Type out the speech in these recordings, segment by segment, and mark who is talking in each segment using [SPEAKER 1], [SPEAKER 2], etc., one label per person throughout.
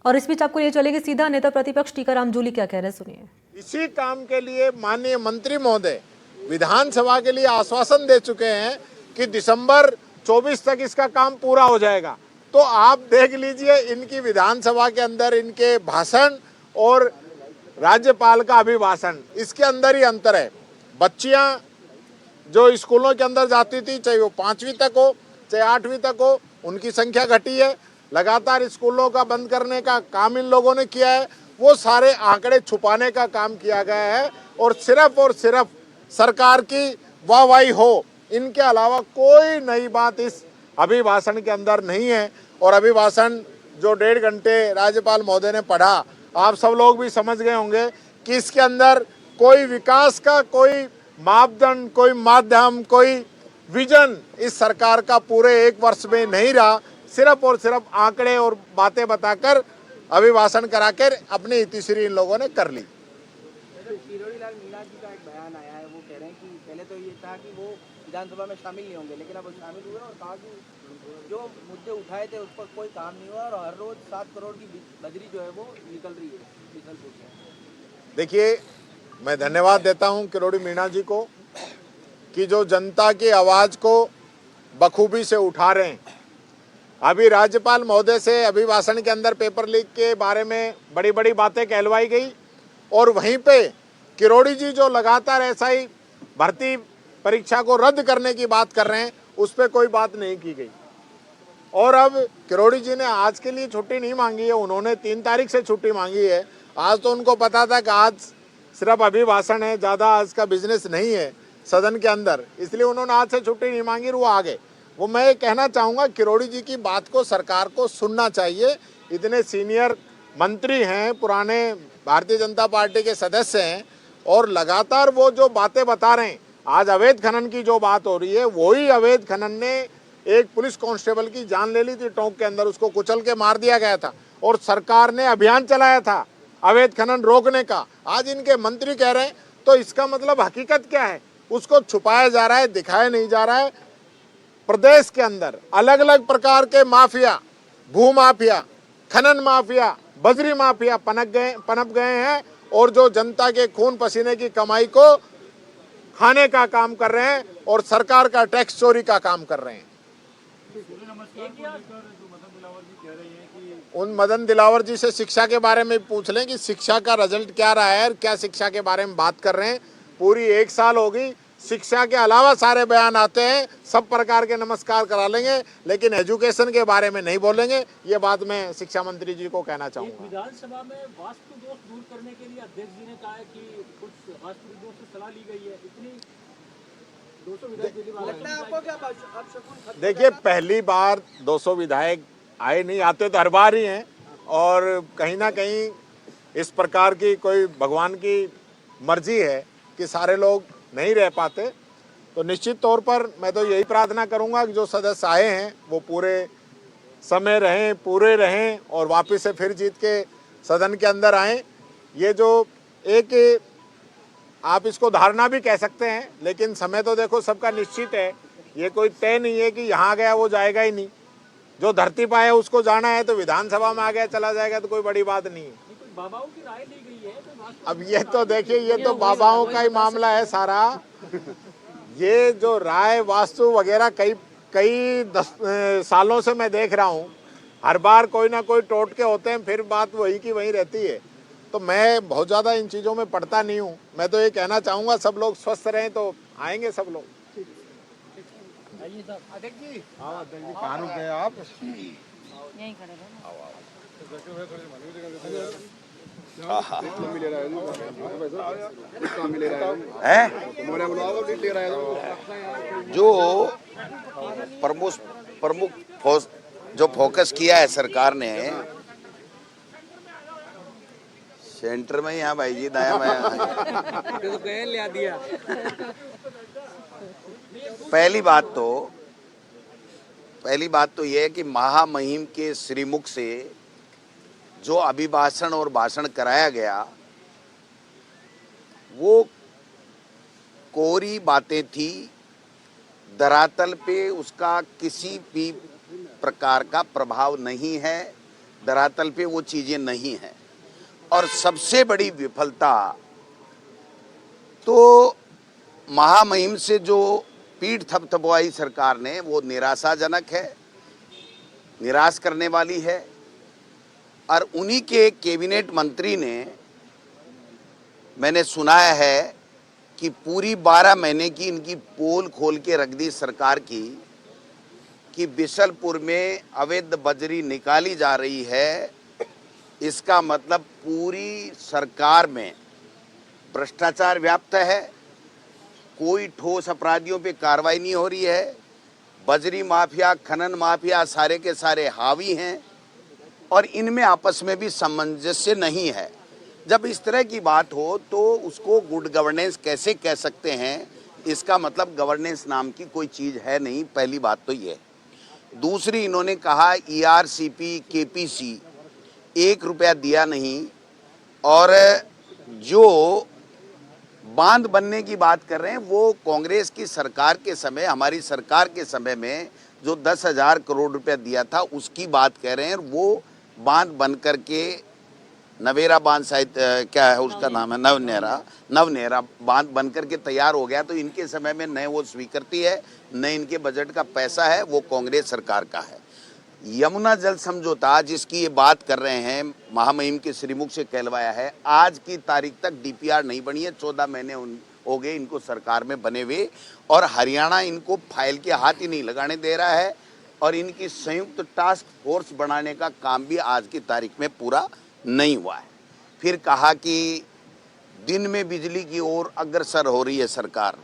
[SPEAKER 1] और इस बीच आपको ये चलेगी सीधा नेता प्रतिपक्ष टीकाराम जूली क्या कह रहे हैं, सुनिए।
[SPEAKER 2] इसी काम के लिए माननीय मंत्री महोदय विधानसभा के लिए आश्वासन दे चुके हैं कि दिसंबर 24 तक इसका काम पूरा हो जाएगा। तो आप देख लीजिए इनकी विधानसभा के अंदर इनके भाषण और राज्यपाल का अभिभाषण, इसके अंदर ही अंतर है। बच्चियां जो स्कूलों के अंदर जाती थी, चाहे वो 5वीं तक हो चाहे 8वीं तक हो, उनकी संख्या घटी है। लगातार स्कूलों का बंद करने का काम इन लोगों ने किया है। वो सारे आंकड़े छुपाने का काम किया गया है और सिर्फ सरकार की वाहवाही हो, इनके अलावा कोई नई बात इस अभिभाषण के अंदर नहीं है। और अभिभाषण जो 1.5 घंटे राज्यपाल महोदय ने पढ़ा, आप सब लोग भी समझ गए होंगे कि इसके अंदर कोई विकास का कोई मापदंड, कोई माध्यम, कोई विजन इस सरकार का पूरे 1 वर्ष में नहीं रहा। सिर्फ और सिर्फ आंकड़े और बातें बताकर अभिभाषण कराकर अपनी इतिश्री इन लोगों ने कर ली।
[SPEAKER 3] किरोड़ीलाल मीणा जी का एक बयान आया है, वो कह रहे हैं कि पहले तो ये था कि वो विधानसभा में शामिल नहीं होंगे, लेकिन अब वो शामिल हुए और कहा कि जो मुद्दे उठाए थे उस पर कोई काम नहीं हुआ और हर रोज 7 करोड़ की बजरी जो है वो निकल रही है।
[SPEAKER 2] देखिए, मैं धन्यवाद देता हूं किरोड़ी मीणा जी को कि जो जनता की आवाज को बखूबी से उठा रहे हैं। अभी राज्यपाल महोदय से अभिभाषण के अंदर पेपर लीक के बारे में बड़ी बड़ी बातें कहलवाई गई और वहीं पे किरोड़ी जी जो लगातार ऐसा ही भर्ती परीक्षा को रद्द करने की बात कर रहे हैं, उस पर कोई बात नहीं की गई। और अब किरोड़ी जी ने आज के लिए छुट्टी नहीं मांगी है, उन्होंने 3 तारीख से छुट्टी मांगी है। आज तो उनको पता था कि आज सिर्फ अभिभाषण है, ज़्यादा आज का बिजनेस नहीं है सदन के अंदर, इसलिए उन्होंने आज से छुट्टी नहीं मांगी और वो आ गए। वो मैं ये कहना चाहूँगा, किरोड़ी जी की बात को सरकार को सुनना चाहिए। इतने सीनियर मंत्री हैं, पुराने भारतीय जनता पार्टी के सदस्य हैं और लगातार वो जो बातें बता रहे हैं। आज अवैध खनन की जो बात हो रही है, वही अवैध खनन ने एक पुलिस कांस्टेबल की जान ले ली थी टोंक के अंदर, उसको कुचल के मार दिया गया था और सरकार ने अभियान चलाया था अवैध खनन रोकने का। आज इनके मंत्री कह रहे हैं, तो इसका मतलब हकीकत क्या है? उसको छुपाया जा रहा है, दिखाया नहीं जा रहा है। प्रदेश के अंदर अलग अलग प्रकार के माफिया, भू माफिया, खनन माफिया, बजरी माफिया पनप गए हैं और जो जनता के खून पसीने की कमाई को खाने का काम कर रहे हैं और सरकार का टैक्स चोरी का काम कर रहे हैं। उन मदन दिलावर जी से शिक्षा के बारे में पूछ लें कि शिक्षा का रिजल्ट क्या रहा है, क्या शिक्षा के बारे में बात कर रहे हैं। पूरी 1 साल हो गई, शिक्षा के अलावा सारे बयान आते हैं, सब प्रकार के नमस्कार करा लेंगे, लेकिन एजुकेशन के बारे में नहीं बोलेंगे। ये बात मैं शिक्षा मंत्री जी को कहना चाहूँगा।
[SPEAKER 4] विधानसभा में वास्तु दोष दूर करने के लिए अध्यक्ष जी ने कहा है कि कुछ वास्तुविदों से सलाह ली गई है। इतनी 200 विधायक,
[SPEAKER 2] देखिए, पहली बार 200 विधायक आए नहीं, आते तो हर बार ही हैं और कहीं ना कहीं इस प्रकार की कोई भगवान की मर्जी है कि सारे लोग नहीं रह पाते। तो निश्चित तौर पर मैं तो यही प्रार्थना करूंगा कि जो सदस्य आए हैं वो पूरे समय रहें, पूरे रहें और वापस से फिर जीत के सदन के अंदर आएँ। ये जो एक आप इसको धारणा भी कह सकते हैं, लेकिन समय तो देखो सबका निश्चित है। ये कोई तय नहीं है कि यहाँ गया वो जाएगा ही नहीं। जो धरती पर है उसको जाना है, तो विधानसभा में आ गया चला जाएगा तो कोई बड़ी बात नहीं है।
[SPEAKER 4] बाबाओं की राय ली गई है तो
[SPEAKER 2] अब ये तो देखिए, ये तो बाबाओं का ही मामला है सारा। ये जो राय वास्तु वगैरह कई 10 सालों से मैं देख रहा हूँ, हर बार कोई ना कोई टोटके होते हैं, फिर बात वही की वही रहती है। तो मैं बहुत ज़्यादा इन चीज़ों में पढ़ता नहीं हूँ। मैं तो ये कहना चाहूँगा सब लोग स्वस्थ रहें तो आएंगे सब लोग।
[SPEAKER 3] अध्यक्ष जी,
[SPEAKER 2] कहाँ रुक गए आप?
[SPEAKER 1] यहीं खड़े
[SPEAKER 5] जो प्रमुख जो फोकस किया है सरकार ने सेंटर में, यहाँ भाई जी दाया
[SPEAKER 3] तो गए लिया दिया।
[SPEAKER 5] पहली बात तो यह है कि महामहिम के श्रीमुख से जो अभिभाषण और भाषण कराया गया वो कोरी बातें थी, धरातल पे उसका किसी भी प्रकार का प्रभाव नहीं है। धरातल पे वो चीजें नहीं हैं। और सबसे बड़ी विफलता तो महामहिम से जो पीठ थपथपवाई सरकार ने, वो निराशाजनक है, निराश करने वाली है। और उन्हीं के कैबिनेट मंत्री ने, मैंने सुनाया है कि पूरी 12 महीने की इनकी पोल खोल के रख दी सरकार की कि बिशलपुर में अवैध बजरी निकाली जा रही है। इसका मतलब पूरी सरकार में भ्रष्टाचार व्याप्त है, कोई ठोस अपराधियों पे कार्रवाई नहीं हो रही है, बजरी माफिया, खनन माफिया सारे के सारे हावी हैं और इनमें आपस में भी सामंजस्य नहीं है। जब इस तरह की बात हो तो उसको गुड गवर्नेंस कैसे कह सकते हैं? इसका मतलब गवर्नेंस नाम की कोई चीज़ है नहीं, पहली बात तो ये। दूसरी, इन्होंने कहा ERCP KPC 1 रुपया दिया नहीं, और जो बांध बनने की बात कर रहे हैं वो कांग्रेस की सरकार के समय, हमारी सरकार के समय में जो 10,000 करोड़ रुपया दिया था उसकी बात कह रहे हैं। वो बांध बन करके नवेरा बांध, शायद क्या है उसका नाम है, नवनेरा बांध बनकर के तैयार हो गया। तो इनके समय में न वो स्वीकृति है, न इनके बजट का पैसा है, वो कांग्रेस सरकार का है। यमुना जल समझौता जिसकी ये बात कर रहे हैं, महामहिम के श्रीमुख से कहलवाया है, आज की तारीख तक DPR नहीं बनी है। 14 महीने हो गए इनको सरकार में बने हुए, और हरियाणा इनको फाइल के हाथ ही नहीं लगाने दे रहा है। और इनकी संयुक्त टास्क फोर्स बनाने का काम भी आज की तारीख में पूरा नहीं हुआ है। फिर कहा कि दिन में बिजली की ओर अग्रसर हो रही है सरकार।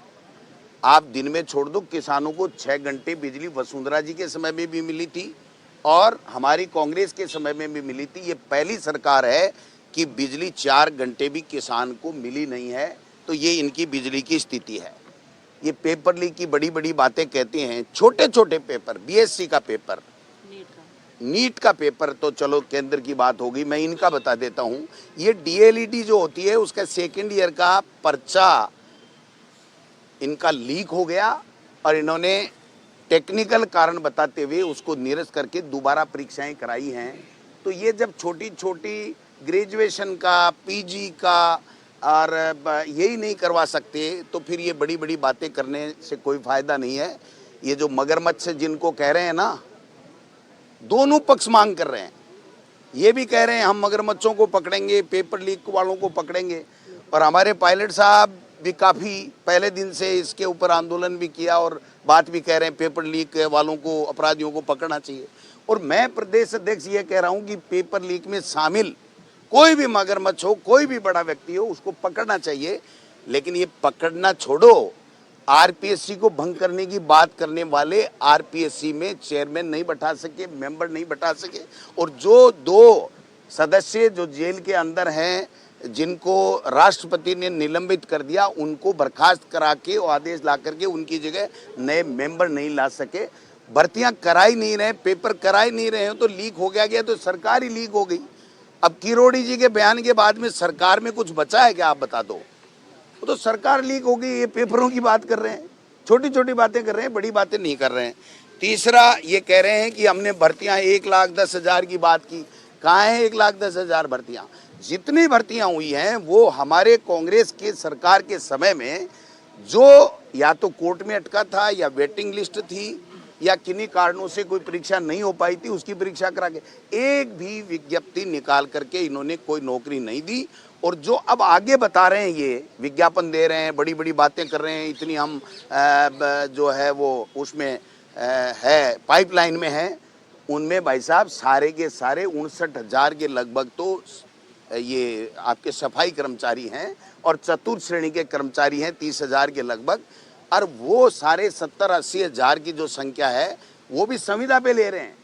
[SPEAKER 5] आप दिन में छोड़ दो, किसानों को 6 घंटे बिजली वसुंधरा जी के समय में भी मिली थी और हमारी कांग्रेस के समय में भी मिली थी। ये पहली सरकार है कि बिजली 4 घंटे भी किसान को मिली नहीं है। तो ये इनकी बिजली की स्थिति है। ये पेपर लीक की बड़ी बड़ी बातें कहते हैं, छोटे छोटे पेपर, BSc का पेपर, नीट का पेपर तो चलो केंद्र की बात होगी, मैं इनका बता देता हूँ। ये DLED जो होती है उसका 2nd ईयर का पर्चा इनका लीक हो गया और इन्होंने टेक्निकल कारण बताते हुए उसको निरस्त करके दोबारा परीक्षाएं कराई हैं। तो ये जब छोटी छोटी ग्रेजुएशन का, PG का और यही नहीं करवा सकते तो फिर ये बड़ी बड़ी बातें करने से कोई फायदा नहीं है। ये जो मगरमच्छ जिनको कह रहे हैं ना, दोनों पक्ष मांग कर रहे हैं। ये भी कह रहे हैं हम मगरमच्छों को पकड़ेंगे, पेपर लीक वालों को पकड़ेंगे, और हमारे पायलट साहब भी काफ़ी पहले दिन से इसके ऊपर आंदोलन भी किया और बात भी कह रहे हैं पेपर लीक वालों को, अपराधियों को पकड़ना चाहिए। और मैं प्रदेश अध्यक्ष ये कह रहा हूँ कि पेपर लीक में शामिल कोई भी मगरमच्छ हो, कोई भी बड़ा व्यक्ति हो, उसको पकड़ना चाहिए। लेकिन ये पकड़ना छोड़ो, RPSC को भंग करने की बात करने वाले RPSC में चेयरमैन नहीं बैठा सके, मेंबर नहीं बैठा सके, और जो 2 सदस्य जो जेल के अंदर हैं जिनको राष्ट्रपति ने निलंबित कर दिया, उनको बर्खास्त करा के और आदेश ला करके उनकी जगह नए मेंबर नहीं ला सके। भर्तियां कराई नहीं रहे, पेपर कराई नहीं रहे हो तो लीक हो गया तो सरकार ही लीक हो गई। अब किरोड़ी जी के बयान के बाद में सरकार में कुछ बचा है क्या, आप बता दो। वो तो सरकार लीक हो गई, ये पेपरों की बात कर रहे हैं, छोटी छोटी बातें कर रहे हैं, बड़ी बातें नहीं कर रहे हैं। तीसरा, ये कह रहे हैं कि हमने भर्तियां 1,10,000 की बात की। कहाँ है 1,10,000 भर्तियां? जितनी भर्तियां हुई हैं वो हमारे कांग्रेस के सरकार के समय में, जो या तो कोर्ट में अटका था या वेटिंग लिस्ट थी या किन्हीं कारणों से कोई परीक्षा नहीं हो पाई थी, उसकी परीक्षा करा के एक भी विज्ञप्ति निकाल करके इन्होंने कोई नौकरी नहीं दी। और जो अब आगे बता रहे हैं, ये विज्ञापन दे रहे हैं, बड़ी बड़ी बातें कर रहे हैं, इतनी हम जो है वो उसमें है, पाइपलाइन में है, उनमें भाई साहब सारे के सारे 59,000 के लगभग तो ये आपके सफाई कर्मचारी हैं और चतुर्थ श्रेणी के कर्मचारी हैं 30,000 के लगभग। और वो सारे 70-80 हज़ार की जो संख्या है वो भी संविदा पे ले रहे हैं।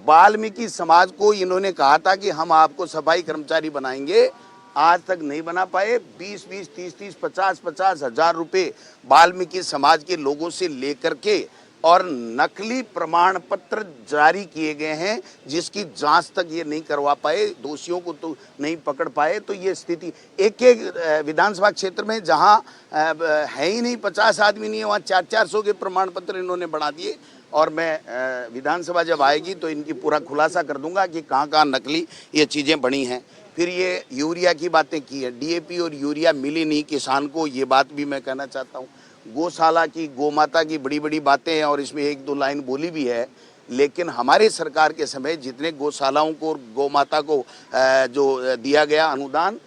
[SPEAKER 5] वाल्मीकि समाज को इन्होंने कहा था कि हम आपको सफाई कर्मचारी बनाएंगे, आज तक नहीं बना पाए। 20-20, 30-30, 50-50 हज़ार रुपये वाल्मीकि समाज के लोगों से लेकर के और नकली प्रमाण पत्र जारी किए गए हैं, जिसकी जांच तक ये नहीं करवा पाए, दोषियों को तो नहीं पकड़ पाए। तो ये स्थिति एक विधानसभा क्षेत्र में जहां है ही नहीं, 50 आदमी नहीं है, वहाँ 400-400 के प्रमाण पत्र इन्होंने बना दिए। और मैं विधानसभा जब आएगी तो इनकी पूरा खुलासा कर दूंगा कि कहाँ कहाँ नकली ये चीज़ें बनी हैं। फिर ये यूरिया की बातें की है, डीएपी और यूरिया मिली नहीं किसान को, ये बात भी मैं कहना चाहता हूँ। गौशाला की, गौमाता की बड़ी बड़ी बातें हैं और इसमें एक दो लाइन बोली भी है, लेकिन हमारे सरकार के समय जितने गौशालाओं को और गौमाता को जो दिया गया अनुदान,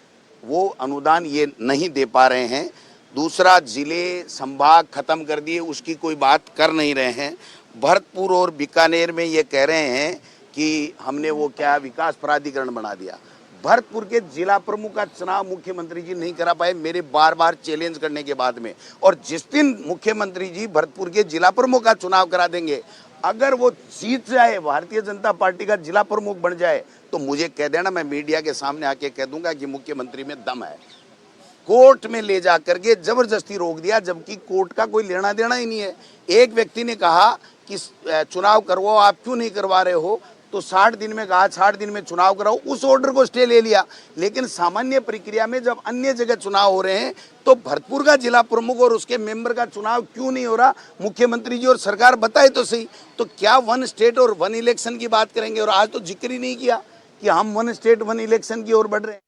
[SPEAKER 5] वो अनुदान ये नहीं दे पा रहे हैं। दूसरा, जिले संभाग खत्म कर दिए, उसकी कोई बात कर नहीं रहे हैं। भरतपुर और बीकानेर में ये कह रहे हैं कि हमने वो क्या विकास प्राधिकरण बना दिया। भरतपुर के जिला प्रमुख का चुनाव मुख्यमंत्री जी नहीं करा पाए मेरे बार बार चैलेंज करने के बाद में, और जिस दिन मुख्यमंत्री जी भरतपुर के जिला प्रमुख का चुनाव करा देंगे, अगर वो जीत जाए, भारतीय जनता पार्टी का जिला प्रमुख बन जाए, तो मुझे कह देना, मैं मीडिया के सामने आके कह दूंगा कि मुख्यमंत्री में दम है। कोर्ट में ले जा करके जबरदस्ती रोक दिया, जबकि कोर्ट का कोई लेना देना ही नहीं है। एक व्यक्ति ने कहा कि चुनाव करवाओ, आप क्यों नहीं करवा रहे हो, तो 60 दिन में कहा 60 दिन में चुनाव कराओ, उस ऑर्डर को स्टे ले लिया। लेकिन सामान्य प्रक्रिया में जब अन्य जगह चुनाव हो रहे हैं, तो भरतपुर का जिला प्रमुख और उसके मेंबर का चुनाव क्यों नहीं हो रहा, मुख्यमंत्री जी और सरकार बताए तो सही। तो क्या वन स्टेट और वन इलेक्शन की बात करेंगे, और आज तो जिक्र ही नहीं किया कि हम वन स्टेट वन इलेक्शन की ओर बढ़ रहे हैं।